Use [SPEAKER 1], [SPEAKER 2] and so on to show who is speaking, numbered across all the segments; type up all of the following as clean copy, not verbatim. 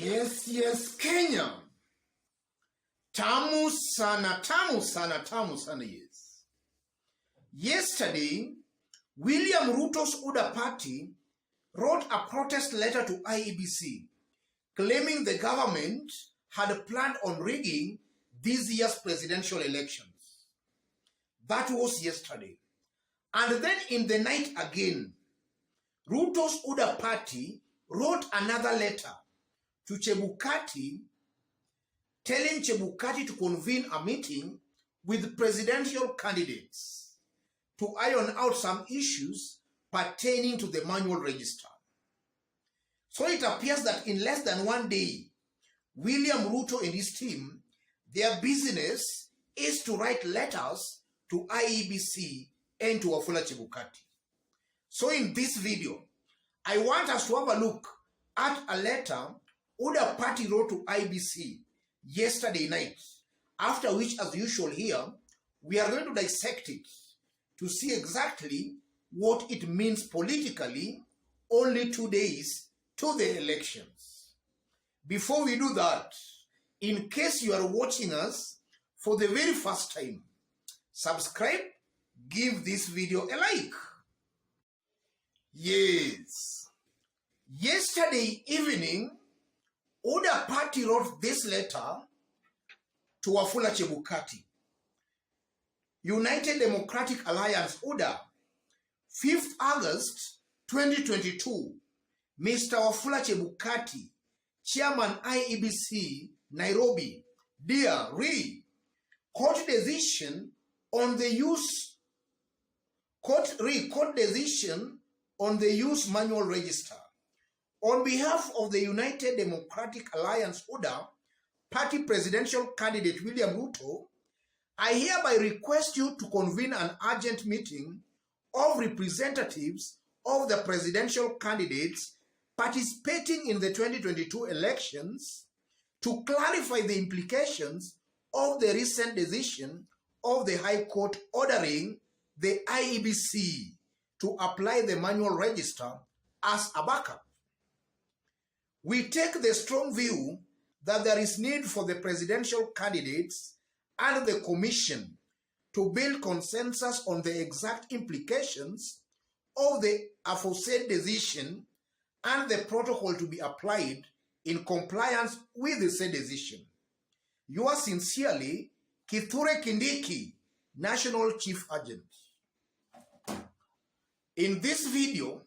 [SPEAKER 1] Yes, Kenya. Tamu sana, yes. Yesterday, William Ruto's UDA party wrote a protest letter to IEBC claiming the government had planned on rigging this year's presidential elections. That was yesterday. And then in the night again, Ruto's UDA party wrote another letter to Chebukati telling Chebukati to convene a meeting with presidential candidates to iron out some issues pertaining to the manual register. So it appears that in less than 1 day, William Ruto and his team, their business is to write letters to IEBC and to Wafula Chebukati. So in this video, I want us to have a look at a letter UDA party wrote to IEBC yesterday night, after which, as usual here, we are going to dissect it to see exactly what it means politically only 2 days to the elections. Before we do that, in case you are watching us for the very first time, subscribe, give this video a like. Yes. Yesterday evening, UDA party wrote this letter to Wafula Chebukati. United Democratic Alliance UDA, 5th August 2022. Mr. Wafula Chebukati, Chairman IEBC, Nairobi. Dear Re, court decision on the use manual register. On behalf of the United Democratic Alliance UDA party presidential candidate William Ruto, I hereby request you to convene an urgent meeting of representatives of the presidential candidates participating in the 2022 elections to clarify the implications of the recent decision of the High Court ordering the IEBC to apply the manual register as a backup. We take the strong view that there is need for the presidential candidates and the commission to build consensus on the exact implications of the aforesaid decision and the protocol to be applied in compliance with the said decision. Yours sincerely, Kithure Kindiki, National Chief Agent. In this video,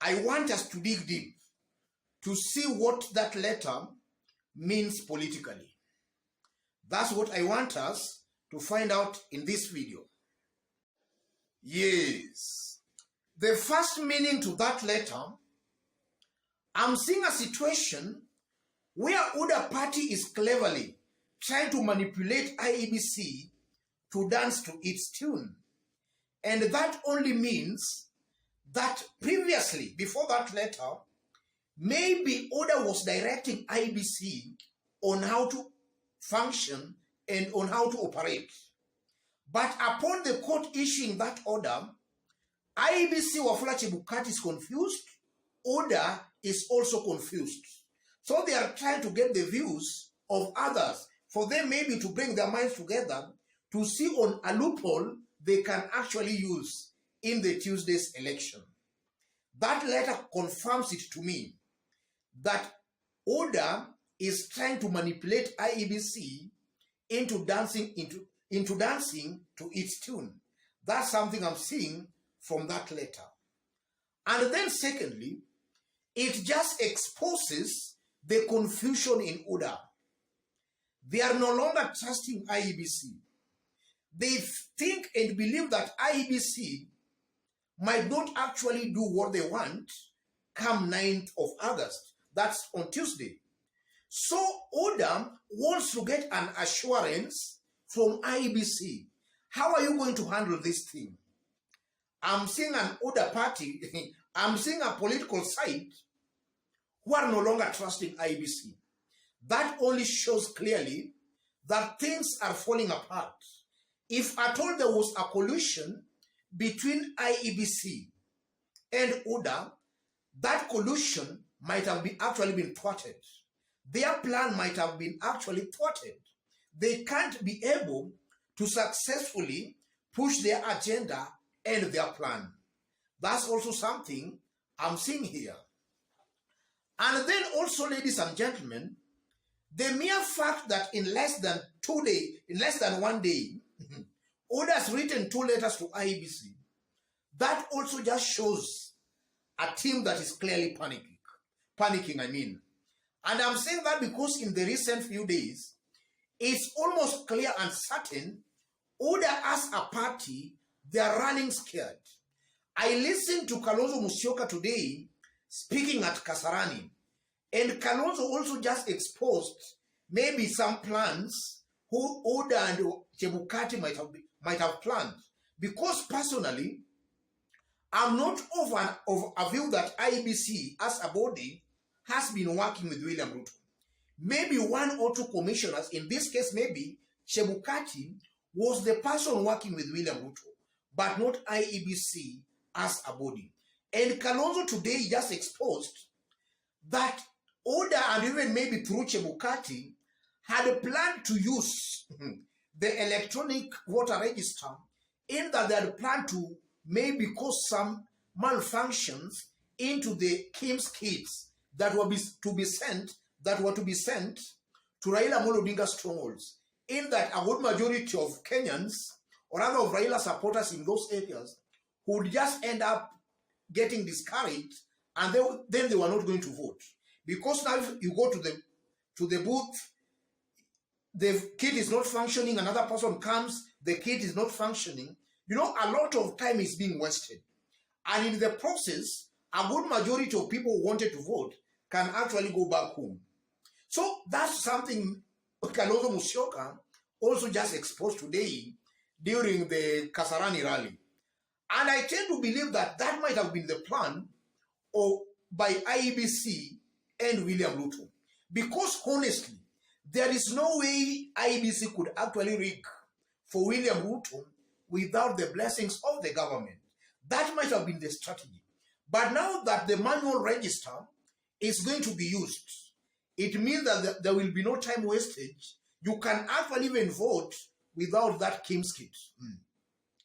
[SPEAKER 1] I want us to dig deep to see what that letter means politically. That's what I want us to find out in this video. Yes. The first meaning to that letter, I'm seeing a situation where UDA party is cleverly trying to manipulate IEBC to dance to its tune. And that only means that previously, before that letter, maybe UDA was directing IEBC on how to function and on how to operate. But upon the court issuing that order, IEBC Wafula Chebukati is confused, UDA is also confused. So they are trying to get the views of others for them maybe to bring their minds together to see on a loophole they can actually use in the Tuesday's election. That letter confirms it to me that UDA is trying to manipulate IEBC into dancing to its tune. That's something I'm seeing from that letter. And then secondly, it just exposes the confusion in UDA. They are no longer trusting IEBC. They think and believe that IEBC might not actually do what they want come 9th of August. That's on Tuesday. So UDA wants to get an assurance from IEBC. How are you going to handle this thing? I'm seeing an UDA party, I'm seeing a political side who are no longer trusting IEBC. That only shows clearly that things are falling apart. If at all there was a collusion between IEBC and UDA, that collusion might have been actually been thwarted. Their plan might have been actually thwarted. They can't be able to successfully push their agenda and their plan. That's also something I'm seeing here. And then also, ladies and gentlemen, the mere fact that in less than 1 day, Oda has written 2 letters to IEBC, that also just shows a team that is clearly panicking, I mean. And I'm saying that because in the recent few days, it's almost clear and certain Oda as a party, they are running scared. I listened to Kalonzo Musyoka today speaking at Kasarani, and Kalonzo also just exposed maybe some plans who Oda and Chebukati might have planned. Because personally, I'm not of a view that IEBC as a body has been working with William Ruto. Maybe 1 or 2 commissioners, in this case maybe Chebukati, was the person working with William Ruto, but not IEBC as a body. And Kalonzo today just exposed that Oda, and even maybe through Chebukati, had a plan to use the electronic voter register, in that they had planned to maybe cause some malfunctions into the Kim's kits that were to be sent to Raila Amolo Odinga strongholds, in that a good majority of Kenyans or other of Raila supporters in those areas would just end up getting discouraged, and then they were not going to vote. Because now if you go to the booth, the kit is not functioning, another person comes, the kit is not functioning. You know, a lot of time is being wasted. And in the process, a good majority of people who wanted to vote can actually go back home. So that's something Kalonzo Musyoka also just exposed today during the Kasarani rally. And I tend to believe that that might have been the plan by IEBC and William Ruto. Because honestly, there is no way IEBC could actually rig for William Ruto without the blessings of the government. That might have been the strategy. But now that the manual register is going to be used, it means that there will be no time wastage. You can actually even vote without that Kim's kit.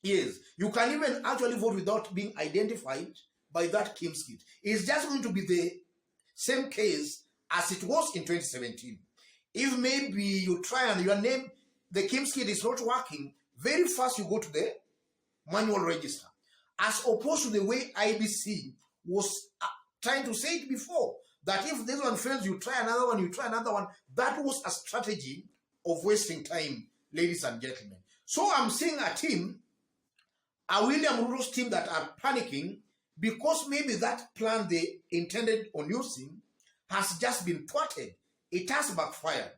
[SPEAKER 1] Yes, you can even actually vote without being identified by that Kim's kit. It's just going to be the same case as it was in 2017. If maybe you try and your name, the Kim's kit is not working, very fast you go to the manual register. As opposed to the way IBC was trying to say it before, that if this one fails, you try another one, you try another one. That was a strategy of wasting time, ladies and gentlemen. So I'm seeing a team, a William Ruto's team, that are panicking because maybe that plan they intended on using has just been thwarted. It has backfired.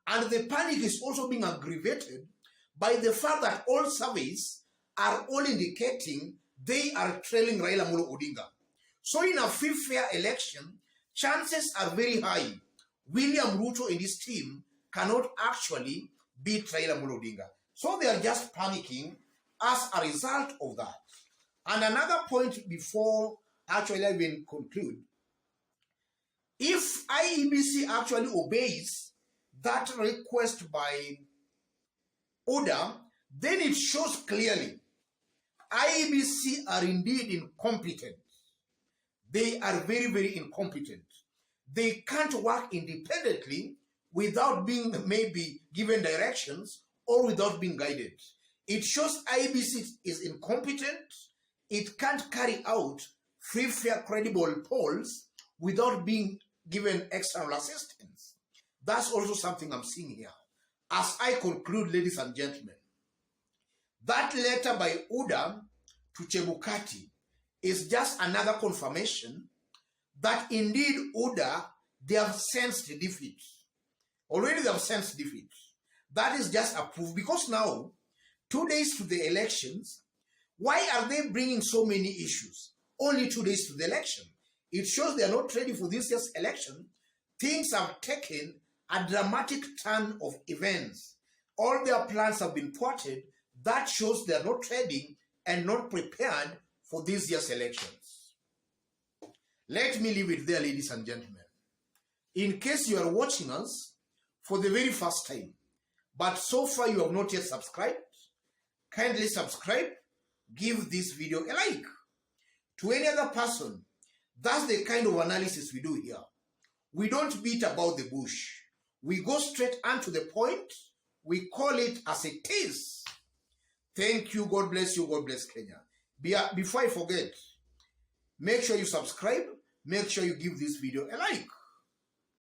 [SPEAKER 1] And the panic is also being aggravated by the fact that all surveys are all indicating they are trailing Raila Amolo Odinga. So in a free fair election, chances are very high William Ruto and his team cannot actually beat Raila Amolo Odinga. So they are just panicking as a result of that. And another point before actually I will conclude, if IEBC actually obeys that request by Oda, then it shows clearly IEBC are indeed incompetent. They are very, very incompetent. They can't work independently without being maybe given directions or without being guided. It shows IEBC is incompetent. It can't carry out free, fair, credible polls without being given external assistance. That's also something I'm seeing here. As I conclude, ladies and gentlemen, that letter by Oda to Chebukati is just another confirmation that indeed Oda, they have sensed defeat. Already they have sensed defeat. That is just a proof, because now, 2 days to the elections, why are they bringing so many issues? Only 2 days to the election. It shows they are not ready for this year's election. Things have taken a dramatic turn of events. All their plans have been thwarted. That shows they are not ready and not prepared for this year's elections. Let me leave it there, ladies and gentlemen. In case you are watching us for the very first time, but so far you have not yet subscribed, kindly subscribe, give this video a like. To any other person, that's the kind of analysis we do here. We don't beat about the bush. We go straight on to the point. We call it as it is. Thank you. God bless you. God bless Kenya. Before I forget, make sure you subscribe. Make sure you give this video a like.